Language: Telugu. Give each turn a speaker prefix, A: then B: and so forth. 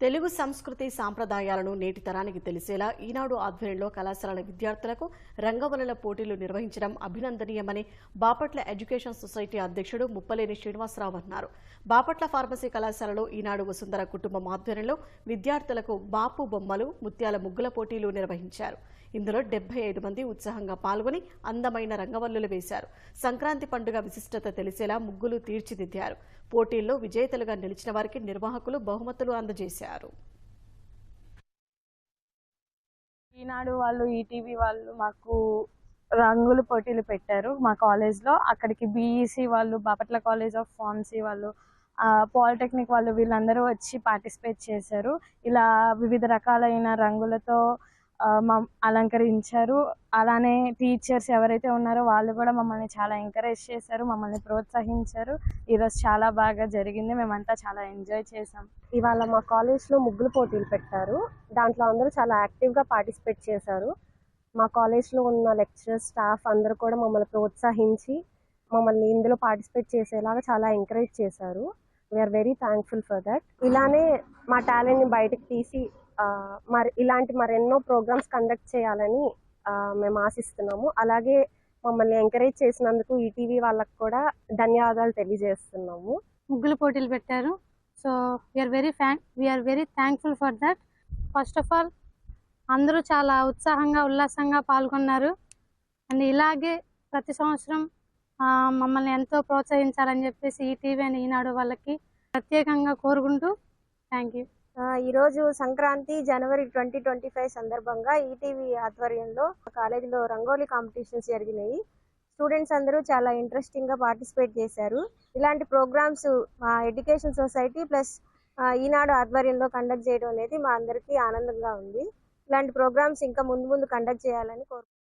A: తెలుగు సంస్కృతి సాంప్రదాయాలను నేటి తరానికి తెలిసేలా ఈనాడు ఆధ్వర్యంలో కళాశాలల విద్యార్థులకు రంగవల్లుల పోటీలు నిర్వహించడం అభినందనీయమని బాపట్ల ఎడ్యుకేషన్ సొసైటీ అధ్యక్షుడు ముప్పలేని శ్రీనివాసరావు అన్నారు. బాపట్ల ఫార్మసీ కళాశాలలో ఈనాడు వసుంధర కుటుంబం ఆధ్వర్యంలో విద్యార్థులకు బాపు బొమ్మలు, ముత్యాల ముగ్గుల పోటీలు నిర్వహించారు. ఇందులో 75 మంది ఉత్సాహంగా పాల్గొని అందమైన రంగవల్లులు వేశారు. సంక్రాంతి పండుగ విశిష్టత తెలిసేలా ముగ్గులు తీర్చిదిద్దారు. పోటీల్లో విజేతలుగా నిలిచిన వారికి నిర్వాహకులు బహుమతులు అందజేశారు.
B: ఈనాడు వాళ్ళు, ఈటీవీ వాళ్ళు మాకు రంగుల పోటీలు పెట్టారు మా కాలేజ్లో. అక్కడికి బీఈసీ వాళ్ళు, బాపట్ల కాలేజ్ ఆఫ్ ఫార్మసీ వాళ్ళు, పాలిటెక్నిక్ వాళ్ళు వీళ్ళందరూ వచ్చి పార్టిసిపేట్ చేశారు. ఇలా వివిధ రకాలైన రంగులతో అలంకరించారు. అలానే టీచర్స్ ఎవరైతే ఉన్నారో వాళ్ళు కూడా మమ్మల్ని చాలా ఎంకరేజ్ చేశారు, మమ్మల్ని ప్రోత్సహించారు. ఈరోజు చాలా బాగా జరిగింది, మేమంతా చాలా ఎంజాయ్ చేసాం.
C: ఇవాళ మా కాలేజ్లో ముగ్గులు పోటీలు పెట్టారు. దాంట్లో అందరూ చాలా యాక్టివ్గా పార్టిసిపేట్ చేశారు. మా కాలేజ్లో ఉన్న లెక్చరర్స్, స్టాఫ్ అందరూ కూడా మమ్మల్ని ప్రోత్సహించి మమ్మల్ని ఇందులో పార్టిసిపేట్ చేసేలాగా చాలా ఎంకరేజ్ చేశారు. We are very thankful for that. ఇలానే మా టాలెంట్ని బయటకు తీసి ఇలాంటి మరెన్నో ప్రోగ్రామ్స్ కండక్ట్ చేయాలని మేము ఆశిస్తున్నాము. అలాగే మమ్మల్ని ఎంకరేజ్ చేసినందుకు ఈటీవీ వాళ్ళకు కూడా ధన్యవాదాలు తెలియజేస్తున్నాము.
D: ముగ్గులు పోటీలు పెట్టారు. So we are very thankful for that. First of all అందరూ చాలా ఉత్సాహంగా, ఉల్లాసంగా పాల్గొన్నారు. అండ్ ఇలాగే ప్రతి సంవత్సరం మమ్మల్ని ఎంతో ప్రోత్సహించాలని చెప్పేసి ఈటీవీ అని ఈనాడు వాళ్ళకి ప్రత్యేకంగా కోరుకుంటూ థ్యాంక్ యూ.
C: ఈరోజు సంక్రాంతి జనవరి 2025 సందర్భంగా ఈటీవీ ఆధ్వర్యంలో కాలేజీలో రంగోలీ కాంపిటీషన్స్ జరిగినాయి. స్టూడెంట్స్ అందరూ చాలా ఇంట్రెస్టింగ్గా పార్టిసిపేట్ చేశారు. ఇలాంటి ప్రోగ్రామ్స్ మా ఎడ్యుకేషన్ సొసైటీ ప్లస్ ఈనాడు ఆధ్వర్యంలో కండక్ట్ చేయడం అనేది మా అందరికీ ఆనందంగా ఉంది. ఇలాంటి ప్రోగ్రామ్స్ ఇంకా ముందు కండక్ట్ చేయాలని కోరుకుంటున్నాను.